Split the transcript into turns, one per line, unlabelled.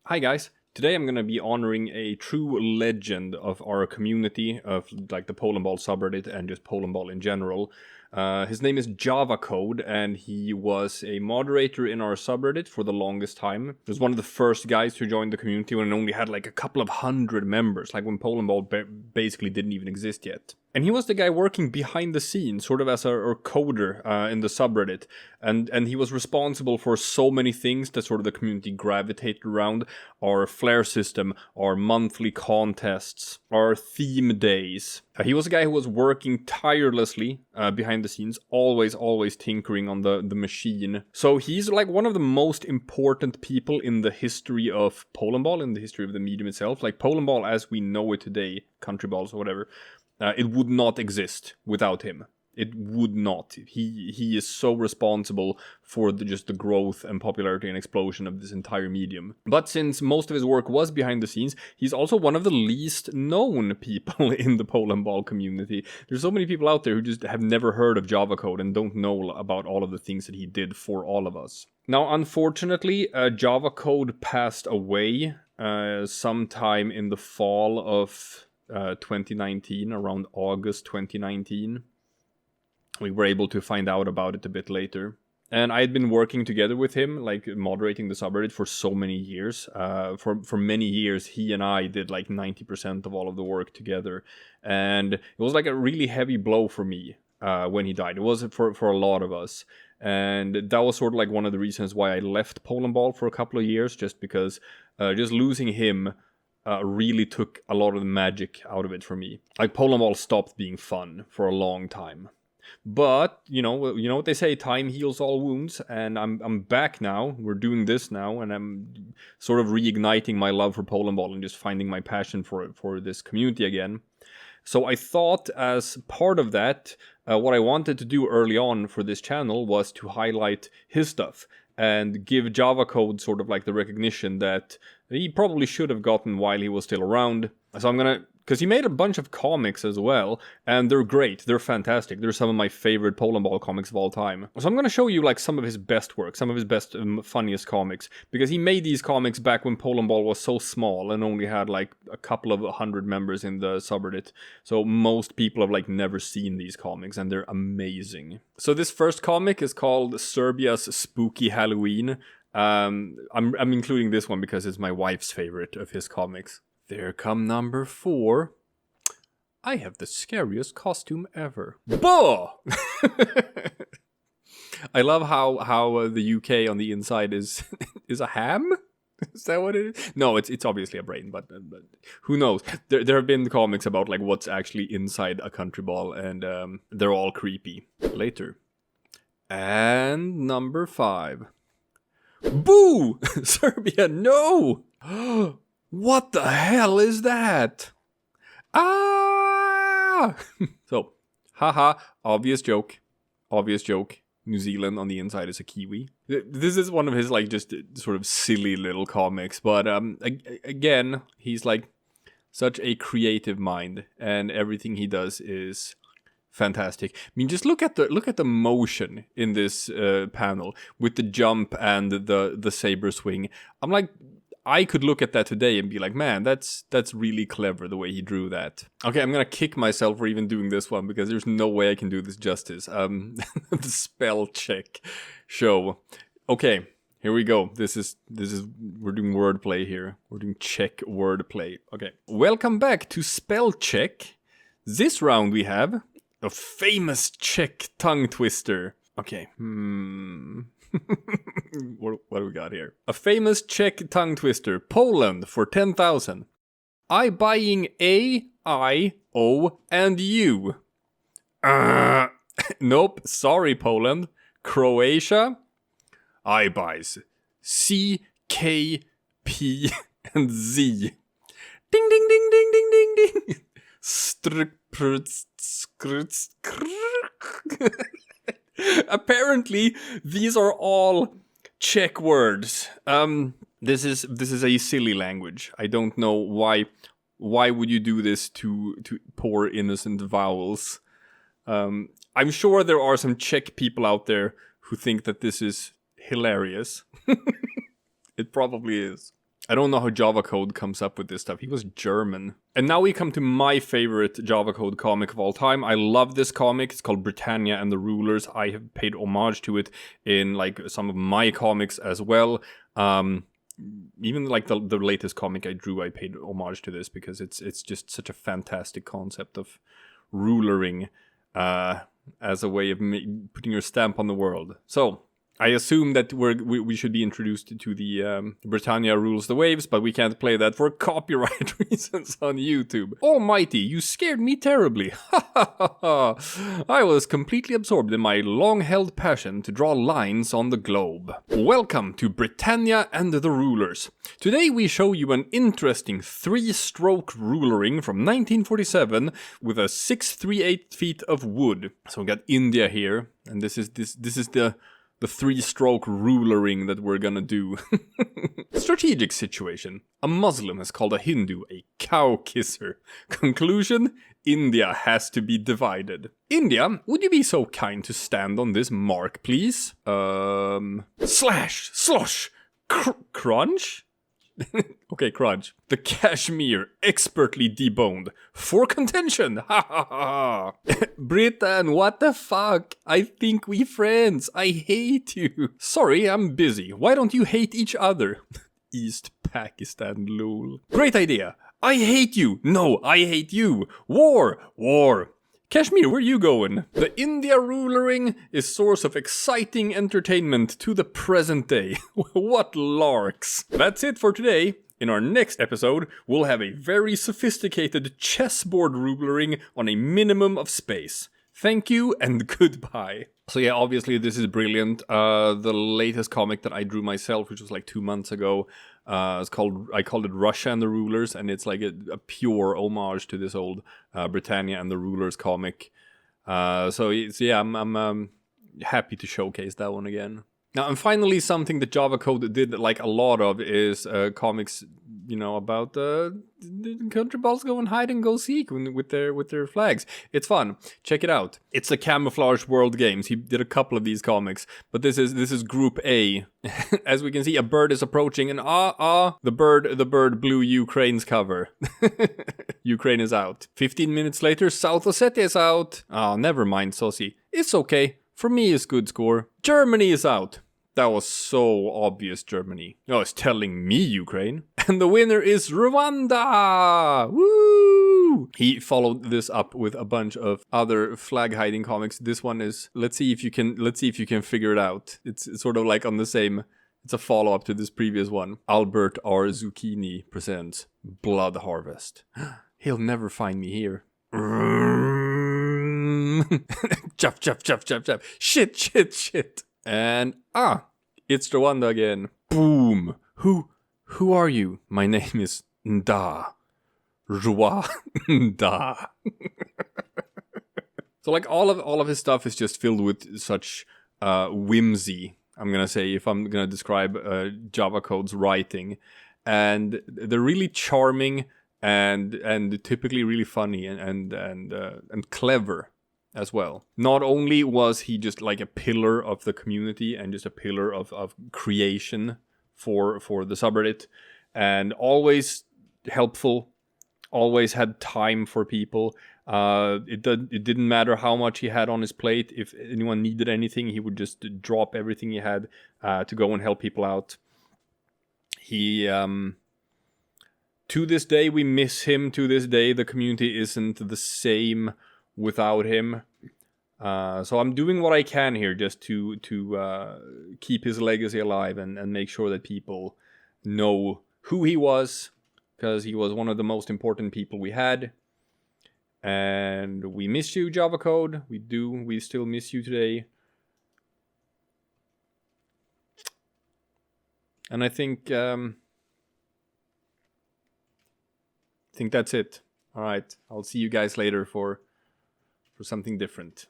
Hi guys, today I'm gonna be honoring a true legend of our community, of like the Polandball subreddit and just Polandball in general. His name is javacode, and he was a moderator in our subreddit for the longest time. He was one of the first guys to join the community when it only had like a couple of hundred members, like when Polandball basically didn't even exist yet. And he was the guy working behind the scenes, sort of as a coder in the subreddit. And he was responsible for so many things that sort of the community gravitated around. Our flare system, our monthly contests, our theme days. He was a guy who was working tirelessly behind the scenes, always tinkering on the machine. So he's like one of the most important people in the history of Polandball, in the history of the medium itself. Like Polandball as we know it today, Countryballs or whatever, it would not exist without him. It would not. He is so responsible for just the growth and popularity and explosion of this entire medium. But since most of his work was behind the scenes, he's also one of the least known people in the Polandball community. There's so many people out there who just have never heard of javacode and don't know about all of the things that he did for all of us. Now, unfortunately, javacode passed away sometime in the fall of 2019, around August 2019. We were able to find out about it a bit later. And I had been working together with him, like moderating the subreddit for so many years. For many years, he and I did like 90% of all of the work together. And it was like a really heavy blow for me when he died. It was for a lot of us. And that was sort of like one of the reasons why I left Polandball for a couple of years, just because just losing him really took a lot of the magic out of it for me. Like Polandball stopped being fun for a long time. But you know what they say, time heals all wounds, and I'm back now. We're doing this now, and I'm sort of reigniting my love for Polandball and just finding my passion for this community again. So I thought, as part of that, what I wanted to do early on for this channel was to highlight his stuff and give javacode sort of like the recognition that he probably should have gotten while he was still around. So I'm gonna... because he made a bunch of comics as well, and they're great, they're fantastic. They're some of my favorite Polandball comics of all time. So I'm gonna show you like some of his best work, some of his best, funniest comics, because he made these comics back when Polandball was so small and only had like a couple of 100 members in the subreddit. So most people have like never seen these comics, and they're amazing. So this first comic is called Serbia's Spooky Halloween. I'm including this one because it's my wife's favorite of his comics. There come number 4. I have the scariest costume ever. Bah! I love how the UK on the inside is a ham? Is that what it is? No, it's obviously a brain, but who knows? There have been comics about like what's actually inside a Countryballs, and they're all creepy. Later. And number 5. Boo! Serbia, no! What the hell is that? Ah! So, haha, obvious joke. New Zealand on the inside is a kiwi. This is one of his like just sort of silly little comics, but again, he's like such a creative mind, and everything he does is fantastic. I mean, just look at the motion in this panel with the jump and the saber swing. I'm like, I could look at that today and be like, man, that's really clever the way he drew that. Okay, I'm gonna kick myself for even doing this one because there's no way I can do this justice. The spell check show. Okay, here we go. This is we're doing wordplay here. We're doing Czech wordplay. Okay, welcome back to spell check. This round we have a famous Czech tongue twister. Okay. What do we got here? A famous Czech tongue twister. Poland for 10,000. I buying A, I, O, and U. Nope, sorry Poland. Croatia. I buys C, K, P, and Z. Ding ding ding ding ding ding ding. Apparently, these are all Czech words. This is a silly language. I don't know why. Why would you do this to poor innocent vowels? I'm sure there are some Czech people out there who think that this is hilarious. It probably is. I don't know how javacode comes up with this stuff. He was German. And now we come to my favorite javacode comic of all time. I love this comic. It's called Britannia and the Rulers. I have paid homage to it in like some of my comics as well. Even like the latest comic I drew, I paid homage to this because it's just such a fantastic concept of rulering as a way of putting your stamp on the world. So I assume that we should be introduced to the Britannia rules the waves, but we can't play that for copyright reasons on YouTube. Almighty, you scared me terribly. I was completely absorbed in my long-held passion to draw lines on the globe. Welcome to Britannia and the Rulers. Today we show you an interesting 3-stroke rulering from 1947 with a 6/3/8 feet of wood. So we got India here, and this is the 3-stroke rulering that we're gonna do. Strategic situation. A Muslim has called a Hindu a cow kisser. Conclusion: India has to be divided. India, would you be so kind to stand on this mark, please? Slash, slosh, crunch? Okay, crunch. The Kashmir, expertly deboned. For contention! Ha ha ha! Britain, what the fuck? I think we friends. I hate you. Sorry, I'm busy. Why don't you hate each other? East Pakistan, lol. Great idea. I hate you. No, I hate you. War, war. Kashmir, where you going? The India rulering is source of exciting entertainment to the present day. What larks. That's it for today. In our next episode, we'll have a very sophisticated chessboard rulering on a minimum of space. Thank you and goodbye. So yeah, obviously this is brilliant. The latest comic that I drew myself, which was like 2 months ago, I called it Russia and the Rulers, and it's like a pure homage to this old Britannia and the Rulers comic. So yeah, I'm happy to showcase that one again. Now, and finally, something that javacode did like a lot of is comics, you know, about the Countryballs go and hide and go seek with their flags. It's fun. Check it out. It's the Camouflage World Games. He did a couple of these comics, but this is Group A. As we can see, a bird is approaching, and the bird blew Ukraine's cover. Ukraine is out. 15 minutes later, South Ossetia is out. Oh, never mind, Sosi. It's okay. For me, it's good score. Germany is out. That was so obvious, Germany. Oh, it's telling me Ukraine. And the winner is Rwanda! Woo! He followed this up with a bunch of other flag hiding comics. This one is, let's see if you can figure it out. It's sort of like on the same, it's a follow-up to this previous one. Albert R. Zucchini presents Blood Harvest. He'll never find me here. Chop, chop, chop, chop, chop. Shit, shit, shit. And it's Rwanda again. Boom. Who are you? My name is Nda. Rwanda. So like all of his stuff is just filled with such whimsy. I'm gonna say, if I'm gonna describe javacode's writing, and they're really charming and typically really funny and clever as well. Not only was he just like a pillar of the community and just a pillar of creation for the subreddit, and always helpful, always had time for people. It didn't matter how much he had on his plate. If anyone needed anything, he would just drop everything he had to go and help people out. He to this day, we miss him. To this day, the community isn't the same without him. So I'm doing what I can here just to keep his legacy alive and make sure that people know who he was, because he was one of the most important people we had. And we miss you, javacode. We still miss you today. And I think that's it. All right, I'll see you guys later for something different.